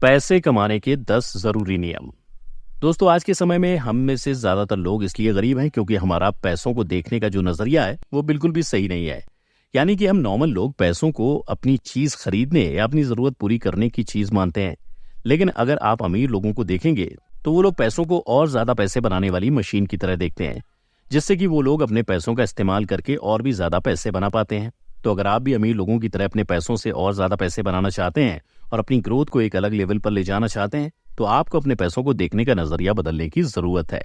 पैसे कमाने के 10 जरूरी नियम। दोस्तों, आज के समय में हम में से ज्यादातर लोग इसलिए गरीब हैं क्योंकि हमारा पैसों को देखने का जो नजरिया है वो बिल्कुल भी सही नहीं है। यानी कि हम नॉर्मल लोग पैसों को अपनी चीज खरीदने या अपनी जरूरत पूरी करने की चीज मानते हैं। लेकिन अगर आप अमीर लोगों को देखेंगे तो वो लोग पैसों को और ज्यादा पैसे बनाने वाली मशीन की तरह देखते हैं, जिससे कि वो लोग अपने पैसों का इस्तेमाल करके और भी ज्यादा पैसे बना पाते हैं। तो अगर आप भी अमीर लोगों की तरह अपने पैसों से और ज्यादा पैसे बनाना चाहते हैं और अपनी ग्रोथ को एक अलग लेवल पर ले जाना चाहते हैं तो आपको अपने पैसों को देखने का नजरिया बदलने की जरूरत है।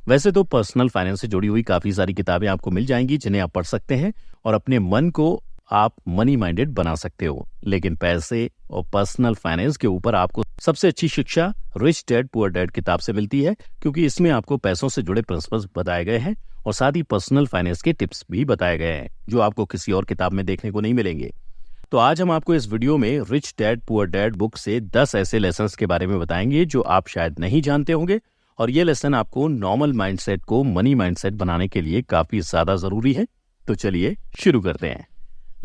वैसे तो पर्सनल फाइनेंस से जुड़ी हुई काफी सारी किताबें आपको मिल जाएंगी जिन्हें आप पढ़ सकते हैं और अपने मन को आप मनी माइंडेड बना सकते हो। लेकिन पैसे और पर्सनल फाइनेंस के ऊपर आपको सबसे अच्छी शिक्षा रिच डैड पुअर डैड किताब से मिलती है, क्योंकि इसमें आपको पैसों से जुड़े प्रिंसिपल्स बताए गए हैं और साथ ही पर्सनल फाइनेंस के टिप्स भी बताए गए हैं जो आपको किसी और किताब में देखने को नहीं मिलेंगे। तो आज हम आपको इस वीडियो में rich dad poor dad book से 10 ऐसे लेसन्स के बारे में बताएंगे जो आप शायद नहीं जानते होंगे, और ये लेसन आपको नॉर्मल माइंडसेट को मनी माइंडसेट बनाने के लिए काफी ज्यादा जरूरी है। तो चलिए शुरू करते हैं।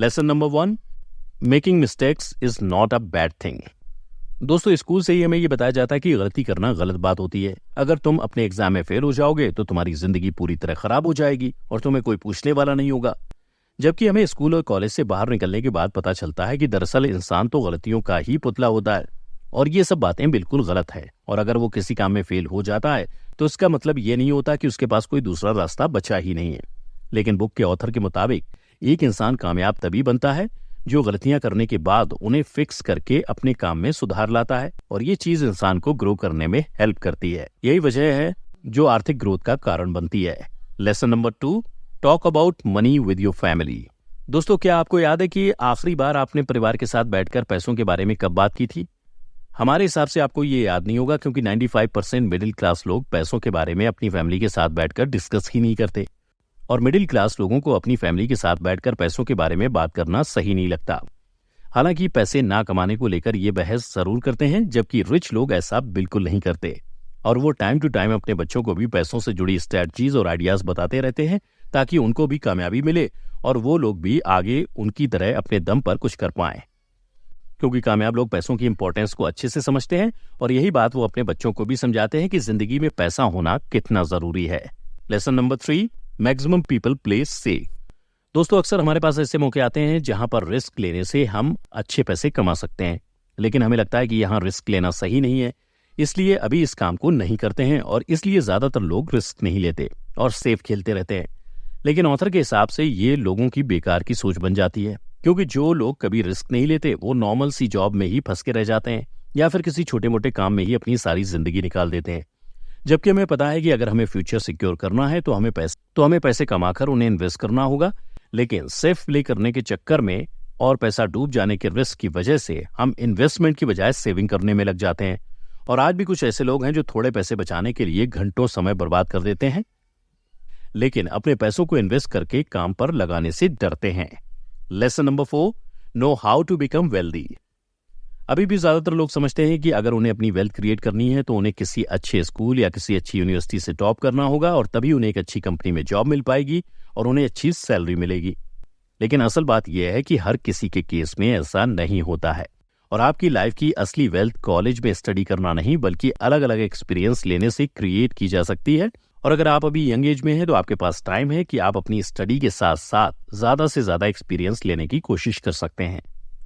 Lesson number 1, making mistakes is not a bad thing. दोस्तों, स्कूल से ही हमें ये बताया जाता है कि गलती करना गलत बात होती है। अगर तुम अपने एग्जाम में फेल हो जाओगे तो तुम्हारी जिंदगी पूरी तरह खराब हो जाएगी और तुम्हें कोई पूछने वाला नहीं होगा। जबकि हमें स्कूल और कॉलेज से बाहर निकलने के बाद पता चलता है कि दरअसल इंसान तो गलतियों का ही पुतला होता है और ये सब बातें बिल्कुल गलत है। और अगर वो किसी काम में फेल हो जाता है तो इसका मतलब ये नहीं होता कि उसके पास कोई दूसरा रास्ता बचा ही नहीं है। लेकिन बुक के ऑथर के मुताबिक एक इंसान कामयाब तभी बनता है जो गलतियां करने के बाद उन्हें फिक्स करके अपने काम में सुधार लाता है, और ये चीज इंसान को ग्रो करने में हेल्प करती है। यही वजह है जो आर्थिक ग्रोथ का कारण बनती है। Lesson number 2, talk about money with your family. दोस्तों, क्या आपको याद है कि आखिरी बार आपने परिवार के साथ बैठकर पैसों के बारे में कब बात की थी? हमारे हिसाब से आपको ये याद नहीं होगा, क्योंकि 95% मिडिल क्लास लोग पैसों के बारे में अपनी फैमिली के साथ बैठकर डिस्कस ही नहीं करते, और मिडिल क्लास लोगों को अपनी फैमिली के साथ बैठकर पैसों के बारे में बात करना सही नहीं लगता। हालांकि पैसे ना कमाने को लेकर ये बहस जरूर करते हैं, जबकि रिच लोग ऐसा बिल्कुल नहीं करते और वो टाइम टू टाइम अपने बच्चों को भी पैसों से जुड़ी स्ट्रेटजीज और आइडियाज बताते रहते हैं ताकि उनको भी कामयाबी मिले और वो लोग भी आगे उनकी तरह अपने दम पर कुछ कर पाएं। क्योंकि कामयाब लोग पैसों की इंपॉर्टेंस को अच्छे से समझते हैं और यही बात वो अपने बच्चों को भी समझाते हैं कि जिंदगी में पैसा होना कितना जरूरी है। Lesson number 3, maximum people play safe. दोस्तों, अक्सर हमारे पास ऐसे मौके आते हैं जहां पर रिस्क लेने से हम अच्छे पैसे कमा सकते हैं, लेकिन हमें लगता है कि यहाँ रिस्क लेना सही नहीं है, इसलिए अभी इस काम को नहीं करते हैं और इसलिए ज्यादातर लोग रिस्क नहीं लेते और सेफ खेलते रहते हैं। लेकिन ऑथर के हिसाब से ये लोगों की बेकार की सोच बन जाती है, क्योंकि जो लोग कभी रिस्क नहीं लेते वो नॉर्मल सी जॉब में ही फंस के रह जाते हैं या फिर किसी छोटे मोटे काम में ही अपनी सारी जिंदगी निकाल देते हैं। जबकि हमें पता है कि अगर हमें फ्यूचर सिक्योर करना है तो हमें पैसे कमाकर उन्हें इन्वेस्ट करना होगा। लेकिन सेफ प्ले करने के चक्कर में और पैसा डूब जाने के रिस्क की वजह से हम इन्वेस्टमेंट की बजाय सेविंग करने में लग जाते हैं। और आज भी कुछ ऐसे लोग हैं जो थोड़े पैसे बचाने के लिए घंटों समय बर्बाद कर देते हैं, लेकिन अपने पैसों को इन्वेस्ट करके काम पर लगाने से डरते हैं। Lesson number 4, know how to become wealthy. अभी भी ज्यादातर लोग समझते हैं कि अगर उन्हें अपनी वेल्थ क्रिएट करनी है तो उन्हें किसी अच्छे स्कूल या किसी अच्छी यूनिवर्सिटी से टॉप करना होगा और तभी उन्हें एक अच्छी कंपनी में जॉब मिल पाएगी और उन्हें अच्छी सैलरी मिलेगी। लेकिन असल बात यह है कि हर किसी के केस में ऐसा नहीं होता है और आपकी लाइफ की असली वेल्थ कॉलेज में स्टडी करना नहीं बल्कि अलग अलग एक्सपीरियंस लेने से क्रिएट की जा सकती है। और अगर आप अभी यंग एज में हैं तो आपके पास टाइम है कि आप अपनी स्टडी के साथ साथ ज्यादा से ज्यादा एक्सपीरियंस लेने की कोशिश कर सकते हैं।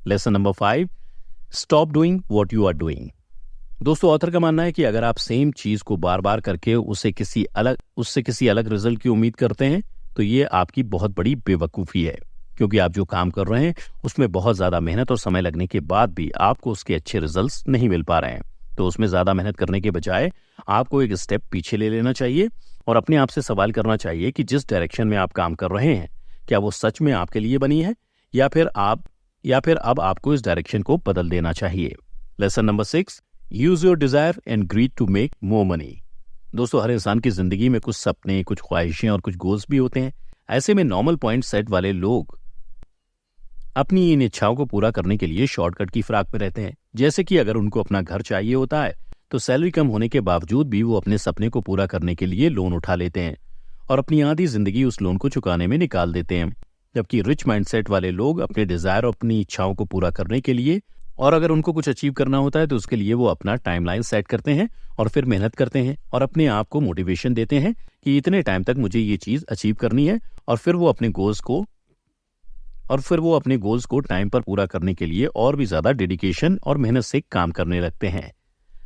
Lesson number 5, stop doing what you are doing. दोस्तों, ऑथर का मानना है कि अगर आप सेम चीज को बार बार करके उससे किसी अलग रिजल्ट की उम्मीद करते हैं तो ये आपकी बहुत बड़ी बेवकूफी है, क्योंकि आप जो काम कर रहे हैं उसमें बहुत ज्यादा मेहनत और समय लगने के बाद भी आपको उसके अच्छे रिजल्ट्स नहीं मिल पा रहे हैं। तो उसमें ज्यादा मेहनत करने के बजाय आपको एक स्टेप पीछे ले लेना चाहिए और अपने आप से सवाल करना चाहिए कि जिस डायरेक्शन में आप काम कर रहे हैं क्या वो सच में आपके लिए बनी है या फिर अब आपको इस डायरेक्शन को बदल देना चाहिए। Lesson number 6, use your desire and greed to make more money. दोस्तों, हर इंसान की जिंदगी में कुछ सपने, कुछ ख्वाहिशें और कुछ गोल्स भी होते हैं। ऐसे में नॉर्मल पॉइंट सेट वाले लोग अपनी इन इच्छाओं को पूरा करने के लिए शॉर्टकट की फिराक में रहते हैं। जैसे कि अगर उनको अपना घर चाहिए होता है तो सैलरी कम होने के बावजूद भी वो अपने सपने को पूरा करने के लिए लोन उठा लेते हैं और अपनी आधी जिंदगी उस लोन को चुकाने में निकाल देते हैं। जबकि रिच माइंडसेट वाले लोग अपने डिजायर और अपनी इच्छाओं को पूरा करने के लिए और अगर उनको कुछ अचीव करना होता है तो उसके लिए वो अपना टाइमलाइन सेट करते हैं और फिर मेहनत करते हैं और अपने आप को मोटिवेशन देते हैं कि इतने टाइम तक मुझे ये चीज अचीव करनी है, और फिर वो अपने गोल्स को टाइम पर पूरा करने के लिए और भी ज्यादा डेडिकेशन और मेहनत से काम करने लगते हैं।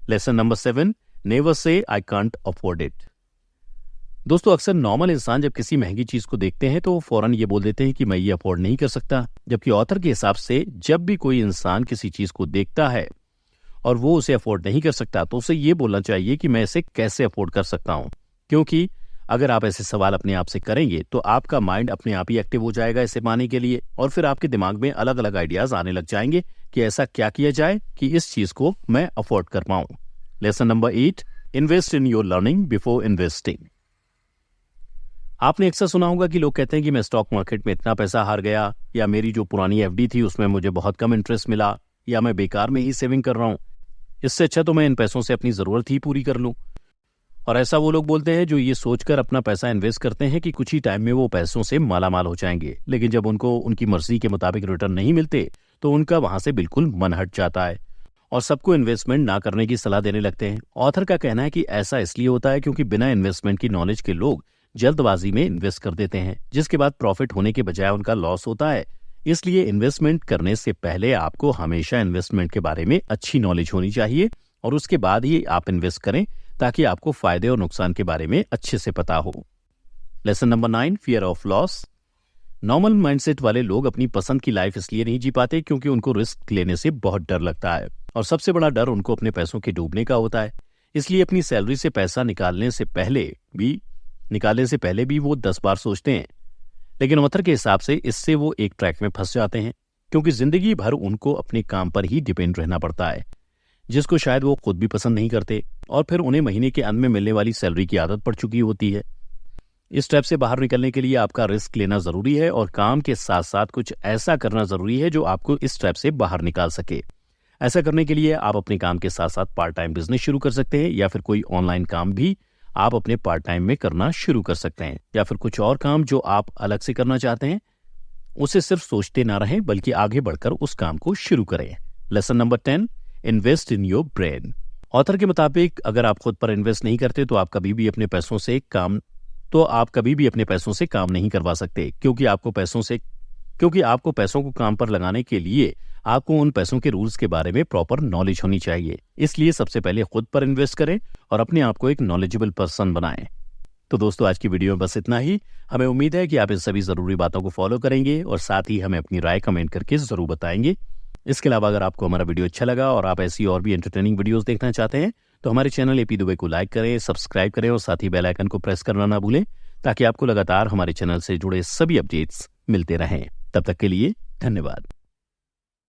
Lesson number 7, never say I can't afford it. दोस्तों, अक्सर नॉर्मल इंसान जब किसी महंगी चीज को देखते हैं तो वो फौरन ये बोल देते हैं कि मैं ये अफोर्ड नहीं कर सकता, जबकि ऑथर के हिसाब से जब भी कोई इंसान किसी चीज को देखता है और वो उसे अफोर्ड नहीं कर सकता तो उसे ये बोलना चाहिए कि मैं इसे कैसे अफोर्ड कर सकता हूं। क्योंकि अगर आप ऐसे सवाल अपने आप से करेंगे तो आपका माइंड अपने आप ही एक्टिव हो जाएगा इसे पाने के लिए, और फिर आपके दिमाग में अलग अलग आइडियाज आने लग जाएंगे कि ऐसा क्या किया जाए कि इस चीज को मैं अफोर्ड कर पाऊं। Lesson number 8, invest in your learning before investing. आपने अक्सर सुना होगा कि लोग कहते हैं कि मैं स्टॉक मार्केट में इतना पैसा हार गया, या मेरी जो पुरानी एफडी थी उसमें मुझे बहुत कम इंटरेस्ट मिला, या मैं बेकार में ही सेविंग कर रहा हूं, इससे अच्छा तो मैं इन पैसों से अपनी जरूरत ही पूरी कर लूं। और ऐसा वो लोग बोलते हैं जो ये सोचकर अपना पैसा इन्वेस्ट करते हैं कि कुछ ही टाइम में वो पैसों से मालामाल हो जाएंगे, लेकिन जब उनको उनकी मर्जी के मुताबिक रिटर्न नहीं मिलते तो उनका वहां से बिल्कुल मन हट जाता है और सबको इन्वेस्टमेंट ना करने की सलाह देने लगते हैं। ऑथर का कहना है कि ऐसा इसलिए होता है क्योंकि बिना इन्वेस्टमेंट की नॉलेज के लोग जल्दबाजी में इन्वेस्ट कर देते हैं, जिसके बाद प्रॉफिट होने के बजाय उनका लॉस होता है। इसलिए इन्वेस्टमेंट करने से पहले आपको हमेशा इन्वेस्टमेंट के बारे में अच्छी नॉलेज होनी चाहिए और उसके बाद ही आप इन्वेस्ट करें, ताकि आपको फायदे और नुकसान के बारे में अच्छे से पता हो। Lesson number 9, fear of loss. Normal mindset वाले लोग अपनी पसंद की लाइफ इसलिए नहीं जी पाते क्योंकि उनको रिस्क लेने से बहुत डर लगता है, और सबसे बड़ा डर उनको अपने पैसों के डूबने का होता है। इसलिए अपनी सैलरी से पैसा निकालने से पहले भी वो 10 बार सोचते हैं। लेकिन ऑथर के हिसाब से इससे वो एक ट्रैक में फंस जाते हैं, क्योंकि जिंदगी भर उनको अपने काम पर ही डिपेंड रहना पड़ता है, जिसको शायद वो खुद भी पसंद नहीं करते, और फिर उन्हें महीने के अंत में मिलने वाली सैलरी की आदत पड़ चुकी होती है। इस ट्रैप से बाहर निकलने के लिए आपका रिस्क लेना जरूरी है और काम के साथ साथ कुछ ऐसा करना जरूरी है जो आपको इस ट्रैप से बाहर निकाल सके। ऐसा करने के लिए आप अपने काम के साथ साथ पार्ट टाइम बिजनेस शुरू कर सकते हैं, या फिर कोई ऑनलाइन काम भी आप अपने पार्ट टाइम में करना शुरू कर सकते हैं, या फिर कुछ और काम जो आप अलग से करना चाहते हैं उसे सिर्फ सोचते ना रहें बल्कि आगे बढ़कर उस काम को शुरू करें। Lesson number 10, invest in your brain. Author के मुताबिक अगर आप खुद पर इन्वेस्ट नहीं करते तो आप कभी भी अपने पैसों से काम नहीं करवा सकते, क्योंकि आपको पैसों को काम पर लगाने के लिए आपको उन पैसों के रूल्स के बारे में प्रॉपर नॉलेज होनी चाहिए। इसलिए सबसे पहले खुद पर इन्वेस्ट करें और अपने आप को एक नॉलेजेबल पर्सन बनाएं। तो दोस्तों, आज की वीडियो में बस इतना ही। हमें उम्मीद है कि आप इन सभी जरूरी बातों को फॉलो करेंगे और साथ ही हमें अपनी राय कमेंट करके जरूर बताएंगे। इसके अलावा अगर आपको हमारा वीडियो अच्छा लगा और आप ऐसी और भी एंटरटेनिंग वीडियोस देखना चाहते हैं तो हमारे चैनल एपी दुबे को लाइक करें, सब्सक्राइब करें और साथ ही बेल आइकन को प्रेस करना ना भूलें, ताकि आपको लगातार हमारे चैनल से जुड़े सभी अपडेट्स मिलते रहें। तब तक के लिए धन्यवाद।